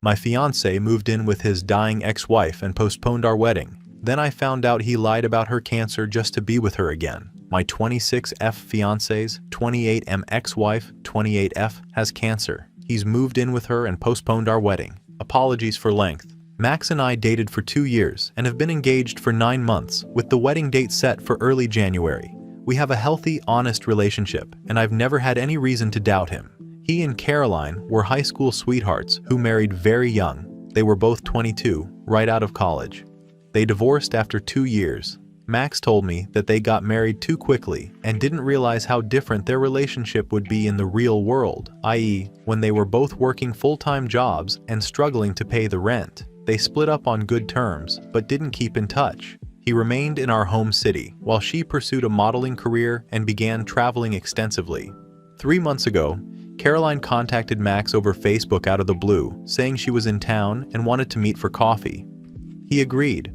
My fiancé moved in with his dying ex-wife and postponed our wedding. Then I found out he lied about her cancer just to be with her again. My 26F fiancé's 28M ex-wife, 28F, has cancer. He's moved in with her and postponed our wedding. Apologies for length. Max and I dated for 2 years and have been engaged for 9 months, with the wedding date set for early January. We have a healthy, honest relationship, and I've never had any reason to doubt him. He and Caroline were high school sweethearts who married very young. They were both 22, right out of college. They divorced after 2 years. Max told me that they got married too quickly and didn't realize how different their relationship would be in the real world, i.e., when they were both working full-time jobs and struggling to pay the rent. They split up on good terms, but didn't keep in touch. He remained in our home city, while she pursued a modeling career and began traveling extensively. 3 months ago, Caroline contacted Max over Facebook out of the blue, saying she was in town and wanted to meet for coffee. He agreed.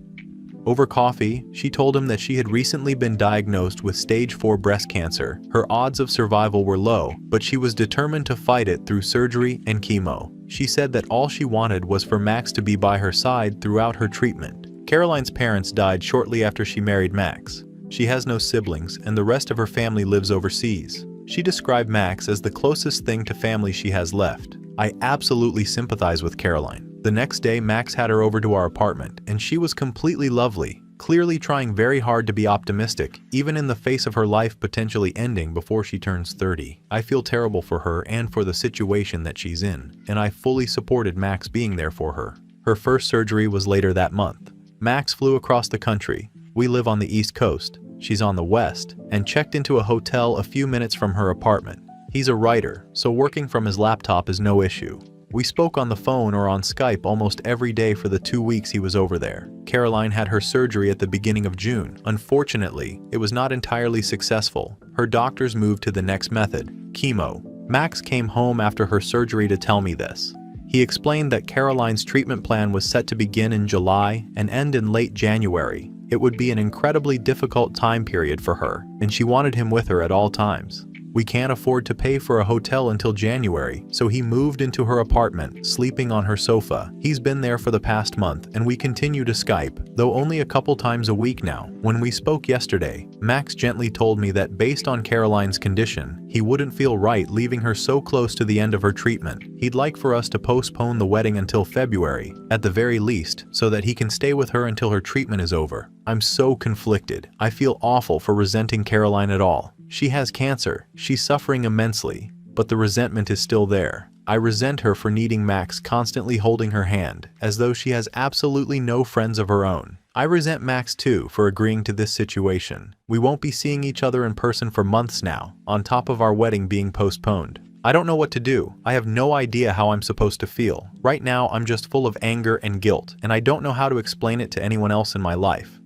Over coffee, she told him that she had recently been diagnosed with stage 4 breast cancer. Her odds of survival were low, but she was determined to fight it through surgery and chemo. She said that all she wanted was for Max to be by her side throughout her treatment. Caroline's parents died shortly after she married Max. She has no siblings, and the rest of her family lives overseas. She described Max as the closest thing to family she has left. I absolutely sympathize with Caroline. The next day, Max had her over to our apartment, and she was completely lovely, clearly trying very hard to be optimistic, even in the face of her life potentially ending before she turns 30. I feel terrible for her and for the situation that she's in, and I fully supported Max being there for her. Her first surgery was later that month. Max flew across the country. We live on the East Coast. She's on the West, and checked into a hotel a few minutes from her apartment. He's a writer, so working from his laptop is no issue. We spoke on the phone or on Skype almost every day for the 2 weeks he was over there. Caroline had her surgery at the beginning of June. Unfortunately, it was not entirely successful. Her doctors moved to the next method, chemo. Max came home after her surgery to tell me this. He explained that Caroline's treatment plan was set to begin in July and end in late January. It would be an incredibly difficult time period for her, and she wanted him with her at all times. We can't afford to pay for a hotel until January, so he moved into her apartment, sleeping on her sofa. He's been there for the past month, and we continue to Skype, though only a couple times a week now. When we spoke yesterday, Max gently told me that based on Caroline's condition, he wouldn't feel right leaving her so close to the end of her treatment. He'd like for us to postpone the wedding until February, at the very least, so that he can stay with her until her treatment is over. I'm so conflicted. I feel awful for resenting Caroline at all. She has cancer, she's suffering immensely, but the resentment is still there. I resent her for needing Max constantly holding her hand, as though she has absolutely no friends of her own. I resent Max too for agreeing to this situation. We won't be seeing each other in person for months now, on top of our wedding being postponed. I don't know what to do. I have no idea how I'm supposed to feel. Right now, I'm just full of anger and guilt, and I don't know how to explain it to anyone else in my life.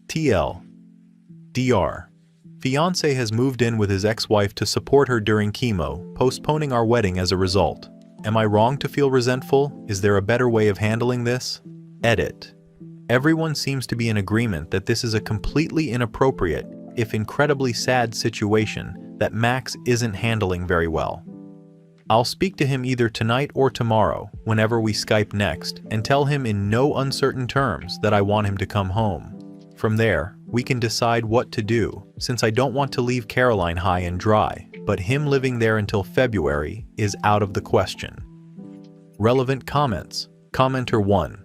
TL. DR. Fiancé has moved in with his ex-wife to support her during chemo, postponing our wedding as a result. Am I wrong to feel resentful? Is there a better way of handling this? Edit. Everyone seems to be in agreement that this is a completely inappropriate, if incredibly sad situation that Max isn't handling very well. I'll speak to him either tonight or tomorrow, whenever we Skype next, and tell him in no uncertain terms that I want him to come home. From there, we can decide what to do, since I don't want to leave Caroline high and dry, but him living there until February is out of the question. Relevant comments. Commenter 1.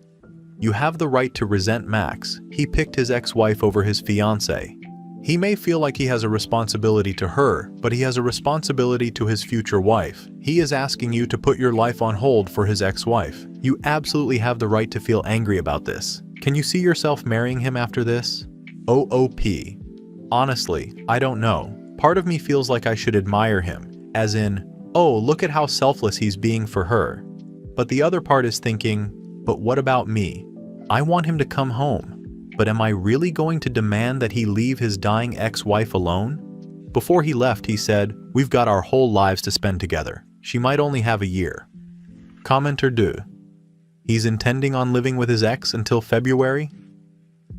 You have the right to resent Max. He picked his ex-wife over his fiancé. He may feel like he has a responsibility to her, but he has a responsibility to his future wife. He is asking you to put your life on hold for his ex-wife. You absolutely have the right to feel angry about this. Can you see yourself marrying him after this? OOP. Honestly, I don't know. Part of me feels like I should admire him, as in, oh, look at how selfless he's being for her. But the other part is thinking, but what about me? I want him to come home, but am I really going to demand that he leave his dying ex-wife alone? Before he left, he said, we've got our whole lives to spend together. She might only have a year. Commenter 2. He's intending on living with his ex until February?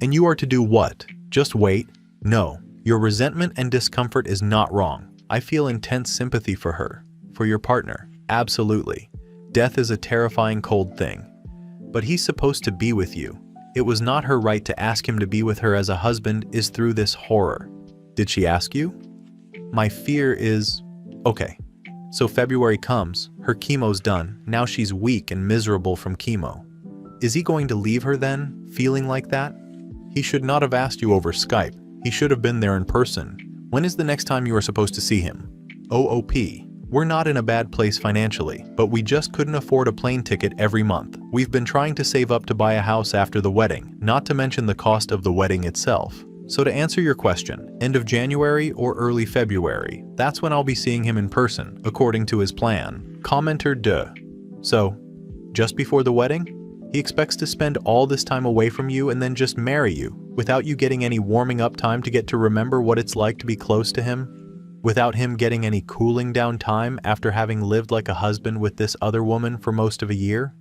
And you are to do what? Just wait? No. Your resentment and discomfort is not wrong. I feel intense sympathy for her. For your partner. Absolutely. Death is a terrifying cold thing. But he's supposed to be with you. It was not her right to ask him to be with her as a husband is through this horror. Did she ask you? My fear is, okay, so February comes, her chemo's done, now she's weak and miserable from chemo. Is he going to leave her then, feeling like that? He should not have asked you over Skype. He should have been there in person. When is the next time you are supposed to see him? OOP. We're not in a bad place financially, but we just couldn't afford a plane ticket every month. We've been trying to save up to buy a house after the wedding, not to mention the cost of the wedding itself. So to answer your question, end of January or early February, that's when I'll be seeing him in person, according to his plan. Commenter de. So, just before the wedding? He expects to spend all this time away from you and then just marry you, without you getting any warming up time to get to remember what it's like to be close to him? Without him getting any cooling down time after having lived like a husband with this other woman for most of a year?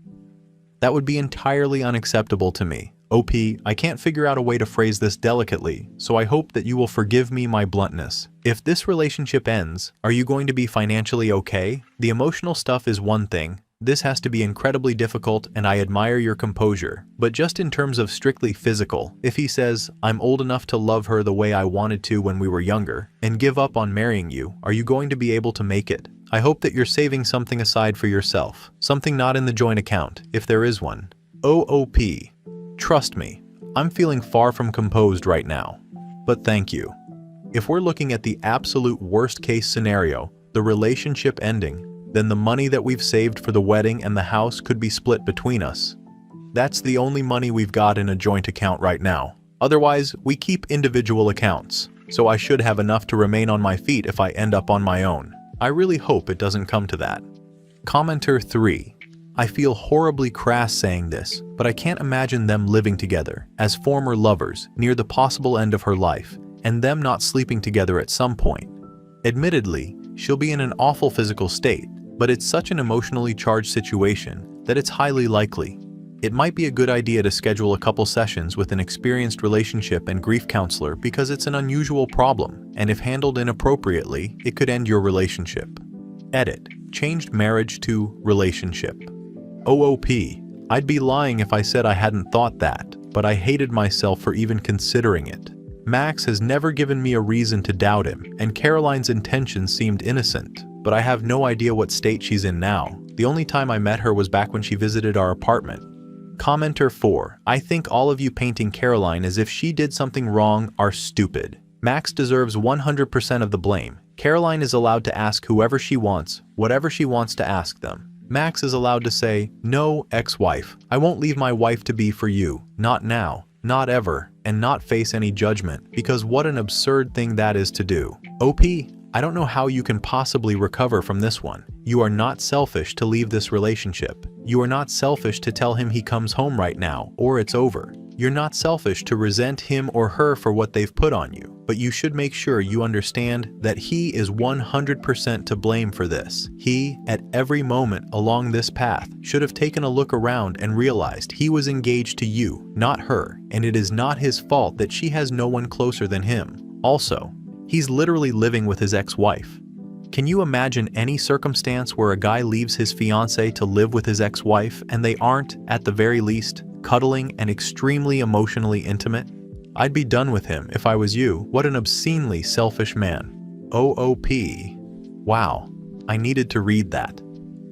That would be entirely unacceptable to me. OP, I can't figure out a way to phrase this delicately, so I hope that you will forgive me my bluntness. If this relationship ends, are you going to be financially okay? The emotional stuff is one thing. This has to be incredibly difficult and I admire your composure. But just in terms of strictly physical, if he says, I'm old enough to love her the way I wanted to when we were younger, and give up on marrying you, are you going to be able to make it? I hope that you're saving something aside for yourself. Something not in the joint account, if there is one. OOP. Trust me, I'm feeling far from composed right now. But thank you. If we're looking at the absolute worst case scenario, the relationship ending, then the money that we've saved for the wedding and the house could be split between us. That's the only money we've got in a joint account right now. Otherwise, we keep individual accounts, so I should have enough to remain on my feet if I end up on my own. I really hope it doesn't come to that. Commenter 3. I feel horribly crass saying this, but I can't imagine them living together as former lovers near the possible end of her life, and them not sleeping together at some point. Admittedly, she'll be in an awful physical state, but it's such an emotionally charged situation that it's highly likely. It might be a good idea to schedule a couple sessions with an experienced relationship and grief counselor because it's an unusual problem, and if handled inappropriately, it could end your relationship. Edit. Changed marriage to relationship. OOP. I'd be lying if I said I hadn't thought that, but I hated myself for even considering it. Max has never given me a reason to doubt him, and Caroline's intentions seemed innocent, but I have no idea what state she's in now. The only time I met her was back when she visited our apartment. Commenter 4. I think all of you painting Caroline as if she did something wrong are stupid. Max deserves 100% of the blame. Caroline is allowed to ask whoever she wants, whatever she wants to ask them. Max is allowed to say, no, ex-wife, I won't leave my wife-to-be for you, not now, not ever, and not face any judgment, because what an absurd thing that is to do. OP, I don't know how you can possibly recover from this one. You are not selfish to leave this relationship. You are not selfish to tell him he comes home right now, or it's over. You're not selfish to resent him or her for what they've put on you, but you should make sure you understand that he is 100% to blame for this. He, at every moment along this path, should have taken a look around and realized he was engaged to you, not her, and it is not his fault that she has no one closer than him. Also, he's literally living with his ex-wife. Can you imagine any circumstance where a guy leaves his fiancée to live with his ex-wife and they aren't, at the very least, cuddling and extremely emotionally intimate? I'd be done with him if I was you. What an obscenely selfish man. OOP. Wow, I needed to read that.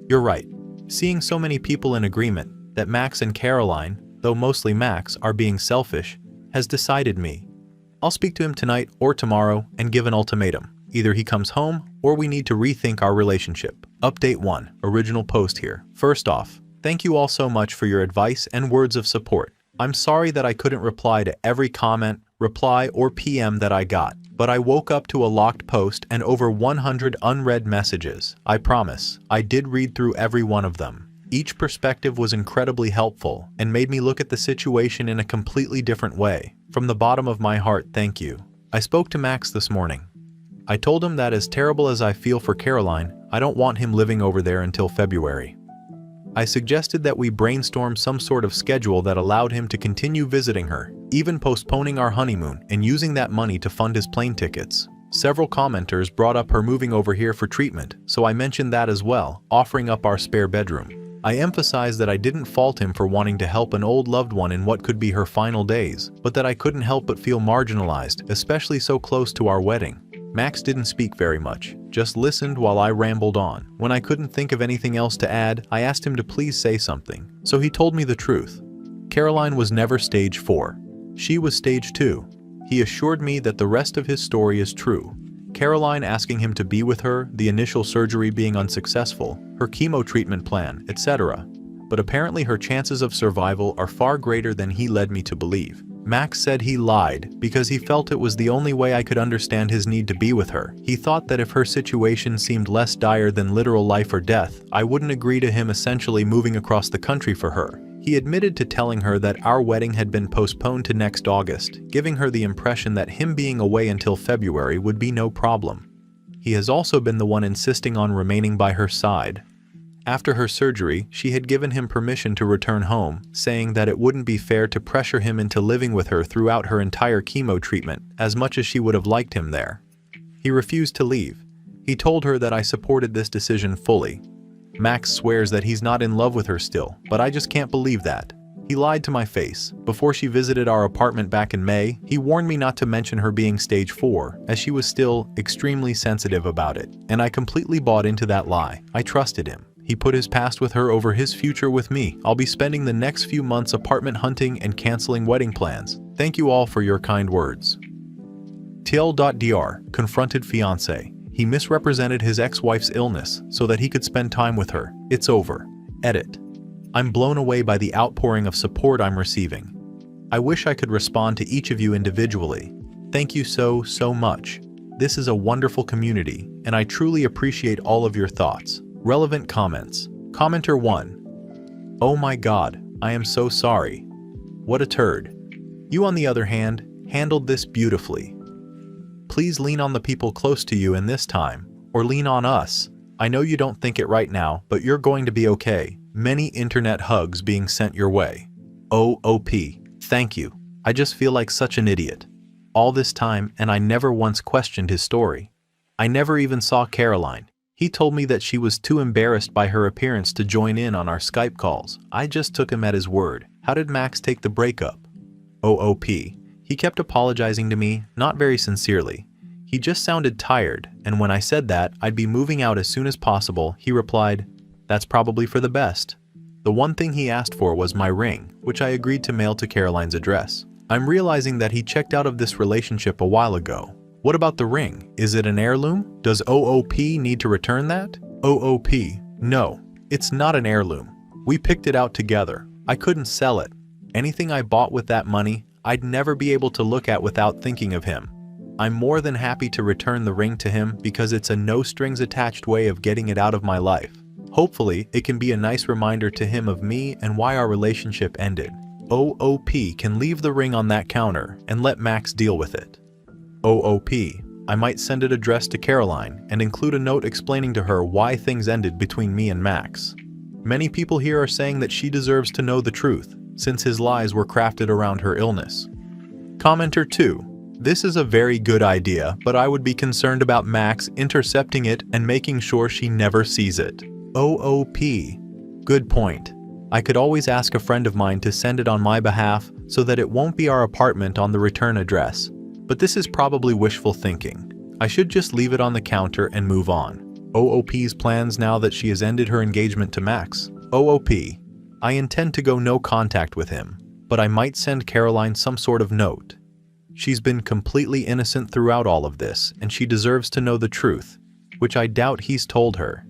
You're right. Seeing so many people in agreement that Max and Caroline, though mostly Max, are being selfish, has decided me. I'll speak to him tonight or tomorrow and give an ultimatum. Either he comes home or we need to rethink our relationship. Update 1. Original post here. First off, thank you all so much for your advice and words of support. I'm sorry that I couldn't reply to every comment, reply, or PM that I got, but I woke up to a locked post and over 100 unread messages. I promise, I did read through every one of them. Each perspective was incredibly helpful and made me look at the situation in a completely different way. From the bottom of my heart, thank you. I spoke to Max this morning. I told him that as terrible as I feel for Caroline, I don't want him living over there until February. I suggested that we brainstorm some sort of schedule that allowed him to continue visiting her, even postponing our honeymoon and using that money to fund his plane tickets. Several commenters brought up her moving over here for treatment, so I mentioned that as well, offering up our spare bedroom. I emphasized that I didn't fault him for wanting to help an old loved one in what could be her final days, but that I couldn't help but feel marginalized, especially so close to our wedding. Max didn't speak very much, just listened while I rambled on. When I couldn't think of anything else to add, I asked him to please say something, so he told me the truth. Caroline was never stage 4. She was stage 2. He assured me that the rest of his story is true. Caroline asking him to be with her, the initial surgery being unsuccessful, her chemo treatment plan, etc. But apparently her chances of survival are far greater than he led me to believe. Max said he lied because he felt it was the only way I could understand his need to be with her. He thought that if her situation seemed less dire than literal life or death, I wouldn't agree to him essentially moving across the country for her. He admitted to telling her that our wedding had been postponed to next August, giving her the impression that him being away until February would be no problem. He has also been the one insisting on remaining by her side. After her surgery, she had given him permission to return home, saying that it wouldn't be fair to pressure him into living with her throughout her entire chemo treatment, as much as she would have liked him there. He refused to leave. He told her that I supported this decision fully. Max swears that he's not in love with her still, but I just can't believe that. He lied to my face. Before she visited our apartment back in May, he warned me not to mention her being stage 4, as she was still extremely sensitive about it, and I completely bought into that lie. I trusted him. He put his past with her over his future with me. I'll be spending the next few months apartment hunting and canceling wedding plans. Thank you all for your kind words. TL.dr confronted fiancé. He misrepresented his ex-wife's illness so that he could spend time with her. It's over. Edit. I'm blown away by the outpouring of support I'm receiving. I wish I could respond to each of you individually. Thank you so much. This is a wonderful community, and I truly appreciate all of your thoughts. Relevant comments. Commenter 1. Oh my god, I am so sorry. What a turd. You, on the other hand, handled this beautifully. Please lean on the people close to you in this time, or lean on us. I know you don't think it right now, but you're going to be okay. Many internet hugs being sent your way. OOP. Thank you. I just feel like such an idiot. All this time, and I never once questioned his story. I never even saw Caroline. He told me that she was too embarrassed by her appearance to join in on our Skype calls. I just took him at his word. How did Max take the breakup? OOP. He kept apologizing to me, not very sincerely. He just sounded tired, and when I said that I'd be moving out as soon as possible, he replied, "That's probably for the best." The one thing he asked for was my ring, which I agreed to mail to Caroline's address. I'm realizing that he checked out of this relationship a while ago. What about the ring? Is it an heirloom? Does OOP need to return that? OOP. No, it's not an heirloom. We picked it out together. I couldn't sell it. Anything I bought with that money, I'd never be able to look at without thinking of him. I'm more than happy to return the ring to him because it's a no-strings-attached way of getting it out of my life. Hopefully, it can be a nice reminder to him of me and why our relationship ended. OOP can leave the ring on that counter and let Max deal with it. OOP. I might send it addressed to Caroline and include a note explaining to her why things ended between me and Max. Many people here are saying that she deserves to know the truth, since his lies were crafted around her illness. Commenter 2. This is a very good idea, but I would be concerned about Max intercepting it and making sure she never sees it. OOP. Good point. I could always ask a friend of mine to send it on my behalf so that it won't be our apartment on the return address. But this is probably wishful thinking. I should just leave it on the counter and move on. OOP's plans now that she has ended her engagement to Max. OOP. I intend to go no contact with him, but I might send Caroline some sort of note. She's been completely innocent throughout all of this, and she deserves to know the truth, which I doubt he's told her.